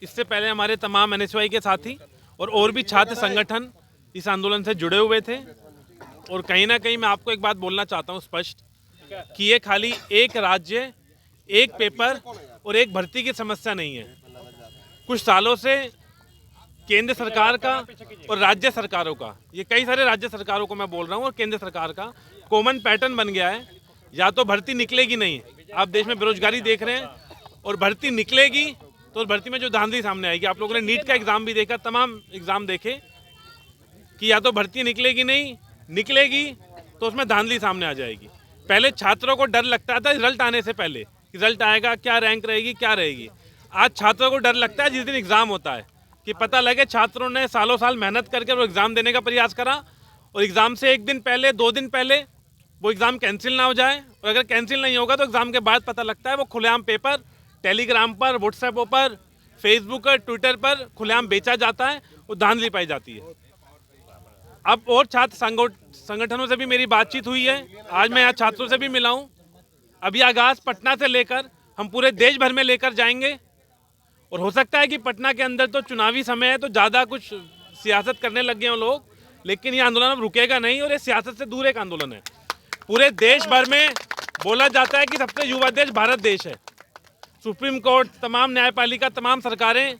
इससे पहले हमारे तमाम एनएसयूआई के साथी और भी छात्र संगठन इस आंदोलन से जुड़े हुए थे। और कहीं ना कहीं मैं आपको एक बात बोलना चाहता हूँ स्पष्ट कि ये खाली एक राज्य, एक पेपर और एक भर्ती की समस्या नहीं है। कुछ सालों से केंद्र सरकार का और राज्य सरकारों का, ये कई सारे राज्य सरकारों को मैं बोल रहा हूँ, और केंद्र सरकार का कॉमन पैटर्न बन गया है। या तो भर्ती निकलेगी नहीं, आप देश में बेरोजगारी देख रहे हैं, और भर्ती निकलेगी तो भर्ती में जो धांधली सामने आएगी। आप लोगों ने नीट का एग्जाम भी देखा, तमाम एग्जाम देखे कि या तो भर्ती निकलेगी नहीं, निकलेगी तो उसमें धांधली सामने आ जाएगी। पहले छात्रों को डर लगता था रिजल्ट आने से पहले, रिजल्ट आएगा, क्या रैंक रहेगी, क्या रहेगी। आज छात्रों को डर लगता है जिस दिन एग्जाम होता है, कि पता लगे छात्रों ने सालों साल मेहनत करके वो एग्जाम देने का प्रयास करा, और एग्जाम से एक दिन पहले, 2 दिन पहले वो एग्जाम कैंसिल ना हो जाए। और अगर कैंसिल नहीं होगा तो एग्जाम के बाद पता लगता है वो खुलेआम पेपर टेलीग्राम पर, व्हाट्सएप पर, फेसबुक पर, ट्विटर पर खुलेआम बेचा जाता है, वो धांधली पाई जाती है। अब और छात्र संगठनों से भी मेरी बातचीत हुई है, आज मैं यहाँ छात्रों से भी मिला हूँ। अभी आगाज पटना से लेकर हम पूरे देश भर में लेकर जाएंगे, और हो सकता है कि पटना के अंदर तो चुनावी समय है तो ज़्यादा कुछ सियासत करने लग गए हैं लोग, लेकिन ये आंदोलन अब रुकेगा नहीं, और ये सियासत से दूर एक आंदोलन है। पूरे देश भर में बोला जाता है कि सबसे युवा देश भारत देश है। सुप्रीम कोर्ट, तमाम न्यायपालिका, तमाम सरकारें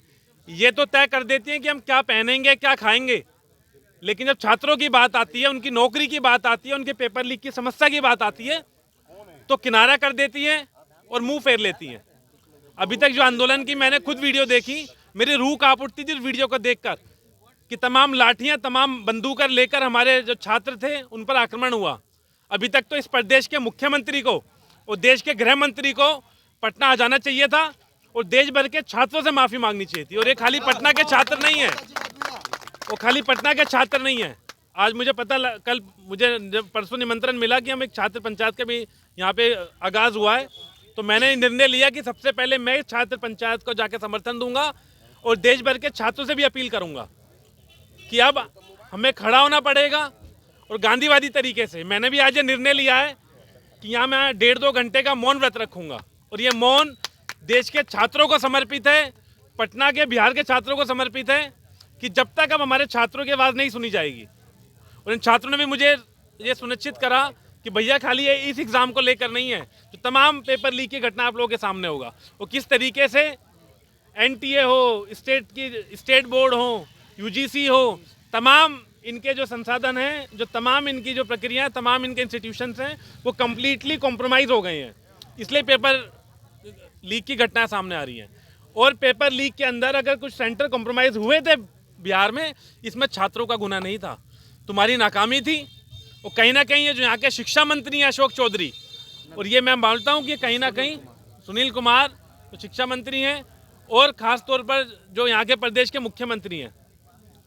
ये तो तय कर देती हैं कि हम क्या पहनेंगे, क्या खाएंगे, लेकिन जब छात्रों की बात आती है, उनकी नौकरी की बात आती है, उनके पेपर लीक की समस्या की बात आती है, तो किनारा कर देती है और मुंह फेर लेती है। अभी तक जो आंदोलन की मैंने खुद वीडियो देखी, मेरी रूह कांप उठती थी उस वीडियो को देखकर, कि तमाम लाठियां, तमाम बंदूकें लेकर हमारे जो छात्र थे उन पर आक्रमण हुआ। अभी तक तो इस प्रदेश के मुख्यमंत्री को और देश के गृह मंत्री को पटना आ जाना चाहिए था, और देश भर के छात्रों से माफी मांगनी चाहिए थी। और ये खाली पटना के छात्र नहीं है, वो खाली पटना के छात्र नहीं है। आज मुझे कल मुझे जब परसों निमंत्रण मिला कि हम एक छात्र पंचायत का भी यहाँ पे आगाज हुआ है, तो मैंने निर्णय लिया कि सबसे पहले मैं छात्र पंचायत को जाके समर्थन दूंगा, और देश भर के छात्रों से भी अपील करूंगा कि अब हमें खड़ा होना पड़ेगा, और गांधीवादी तरीके से। मैंने भी आज ये निर्णय लिया है कि यहाँ मैं 1.5-2 घंटे का मौन व्रत रखूंगा, और ये मौन देश के छात्रों को समर्पित है, पटना के, बिहार के छात्रों को समर्पित है, कि जब तक अब हमारे छात्रों की आवाज़ नहीं सुनी जाएगी। और इन छात्रों ने भी मुझे ये सुनिश्चित करा कि भैया खाली ये इस एग्ज़ाम को लेकर नहीं है, जो तमाम पेपर लीक की घटना आप लोगों के सामने होगा, वो किस तरीके से एनटीए हो, स्टेट बोर्ड हो, यूजीसी हो, तमाम इनके जो संसाधन हैं, जो तमाम इनकी जो प्रक्रिया, तमाम इनके इंस्टीट्यूशंस हैं, वो कम्प्लीटली कॉम्प्रोमाइज़ हो गए हैं। इसलिए पेपर लीक की घटना सामने आ रही है। और पेपर लीक के अंदर अगर कुछ सेंटर कॉम्प्रोमाइज़ हुए थे बिहार में, इसमें छात्रों का गुनाह नहीं था, तुम्हारी नाकामी थी। और कहीं ना कहीं ये जो यहाँ के शिक्षा मंत्री हैं अशोक चौधरी, और ये मैं मानता हूँ कि कहीं ना कहीं सुनील कुमार जो शिक्षा मंत्री हैं, और ख़ास तौर पर जो यहाँ के प्रदेश के मुख्यमंत्री हैं,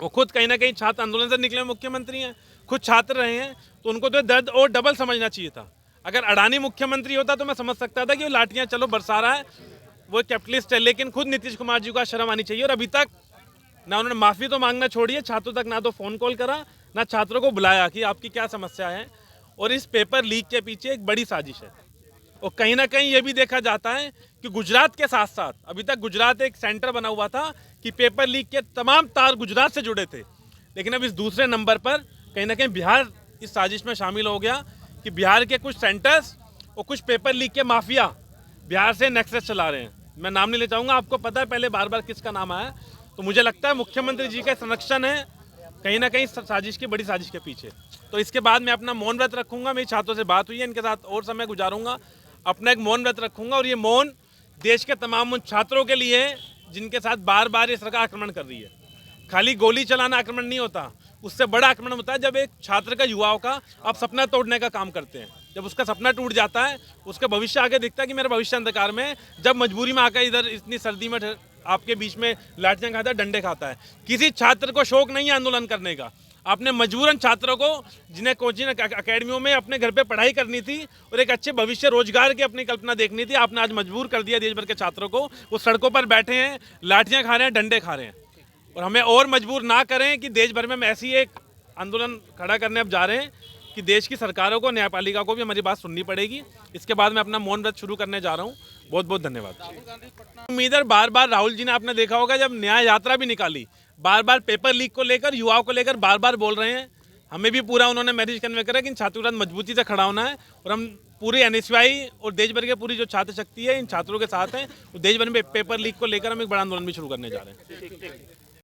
वो खुद कहीं ना कहीं छात्र आंदोलन से निकले मुख्यमंत्री हैं, खुद छात्र रहे हैं, तो उनको तो दर्द और डबल समझना चाहिए था। अगर अडानी मुख्यमंत्री होता तो मैं समझ सकता था कि वो लाठियाँ चलो बरसा रहा है, वो कैपिटलिस्ट है, लेकिन खुद नीतीश कुमार जी को शर्म आनी चाहिए। और अभी तक ना उन्होंने माफ़ी तो मांगना छोड़िए, छात्रों तक ना तो फ़ोन कॉल करा, ना छात्रों को बुलाया कि आपकी क्या समस्या है। और इस पेपर लीक के पीछे एक बड़ी साजिश है। और कहीं ना कहीं ये भी देखा जाता है कि गुजरात के साथ साथ अभी तक गुजरात एक सेंटर बना हुआ था कि पेपर लीक के तमाम तार गुजरात से जुड़े थे, लेकिन अब इस दूसरे नंबर पर कहीं ना कहीं बिहार इस साजिश में शामिल हो गया, कि बिहार के कुछ सेंटर्स और कुछ पेपर लीक के माफिया बिहार से नेक्सस चला रहे हैं। मैं नाम नहीं ले चाहूँगा, आपको पता है पहले बार बार किसका नाम आया। तो मुझे लगता है मुख्यमंत्री जी का संरक्षण है कहीं ना कहीं साजिश की, बड़ी साजिश के पीछे। तो इसके बाद मैं अपना मौन व्रत रखूंगा। मेरी छात्रों से बात हुई है, इनके साथ और समय गुजारूंगा, अपना एक मौन व्रत रखूंगा। और ये मौन देश के तमाम उन छात्रों के लिए है जिनके साथ बार बार ये सरकार आक्रमण कर रही है। खाली गोली चलाना आक्रमण नहीं होता, उससे बड़ा आक्रमण होता है जब एक छात्र का, युवाओं का आप सपना तोड़ने का काम करते हैं। जब उसका सपना टूट जाता है, उसका भविष्य आगे दिखता है कि मेरा भविष्य अंधकार में है, जब मजबूरी में आकर इधर इतनी सर्दी में आपके बीच में लाठियां खाता है, डंडे खाता है। किसी छात्र को शौक नहीं है आंदोलन करने का। आपने मजबूरन छात्रों को, जिन्हें कोचिंग अकेडमियों में अपने घर पे पढ़ाई करनी थी और एक अच्छे भविष्य रोजगार की अपनी कल्पना देखनी थी, आपने आज मजबूर कर दिया देश भर के छात्रों को। वो सड़कों पर बैठे हैं, लाठियां खा रहे हैं, डंडे खा रहे हैं। और हमें और मजबूर ना करें कि देश भर में हम ऐसी एक आंदोलन खड़ा करने अब जा रहे हैं कि देश की सरकारों को, न्यायपालिका को भी हमारी बात सुननी पड़ेगी। इसके बाद मैं अपना मौन व्रत शुरू करने जा रहा हूँ। बहुत बहुत धन्यवाद। उम्मीदवार बार बार, राहुल जी ने आपने देखा होगा जब न्याय यात्रा भी निकाली, बार बार पेपर लीक को लेकर, युवाओं को लेकर बार बार बोल रहे हैं। हमें भी पूरा उन्होंने मैसेज कन्वे करा कि इन छात्रों के साथ मजबूती से खड़ा होना है और हम पूरी एनएसयूआई और देश भर के पूरी जो छात्र शक्ति है इन छात्रों के साथ हैं। देश भर में पेपर लीक को लेकर हम एक बड़ा आंदोलन भी शुरू करने जा रहे हैं।